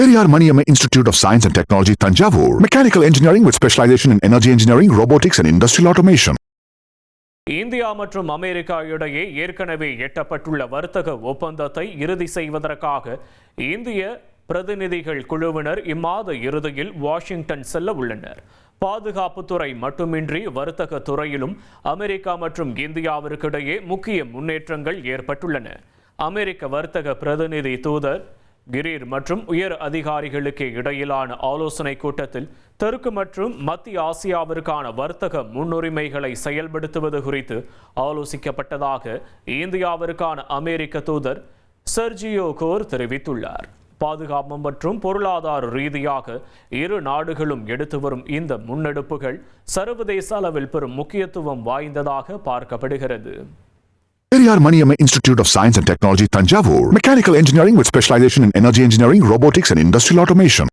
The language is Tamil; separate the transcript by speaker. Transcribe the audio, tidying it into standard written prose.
Speaker 1: Periyar Maniamma Institute of Science and Technology, Thanjavur. Mechanical engineering with specialization in energy engineering, robotics and industrial automation.
Speaker 2: India மற்றும் அமெரிக்கா இடையே ஏற்கனவே எட்டப்பட்டுள்ள வர்த்தக ஒப்பந்தத்தை இறுதி செய்வதற்காக இந்திய பிரதிநிதிகள் குழுவினர் இம்மாத இறுதியில் வாஷிங்டன் செல்ல உள்ளனர். பாதுகாப்புத்துறை மட்டுமின்றி வர்த்தக துறையிலும் அமெரிக்கா மற்றும் இந்தியாவிற்கிடையே முக்கிய முன்னேற்றங்கள் ஏற்பட்டுள்ளன. அமெரிக்க வர்த்தக பிரதிநிதி தூதர் கிரீர் மற்றும் உயர் அதிகாரிகளுக்கு இடையிலான ஆலோசனை கூட்டத்தில் தெற்கு மற்றும் மத்திய ஆசியாவிற்கான வர்த்தக முன்னுரிமைகளை செயல்படுத்துவது குறித்து ஆலோசிக்கப்பட்டதாக இந்தியாவிற்கான அமெரிக்க தூதர் செர்ஜியோ கோர் தெரிவித்துள்ளார். பாதுகாப்பு மற்றும் பொருளாதார ரீதியாக இரு நாடுகளும் எடுத்து வரும் இந்த முன்னெடுப்புகள் சர்வதேச அளவில் பெரும் முக்கியத்துவம் வாய்ந்ததாக பார்க்கப்படுகிறது.
Speaker 1: Periyar Maniamma Institute of Science and Technology, Thanjavur. Mechanical engineering with specialization in energy engineering, robotics and industrial automation.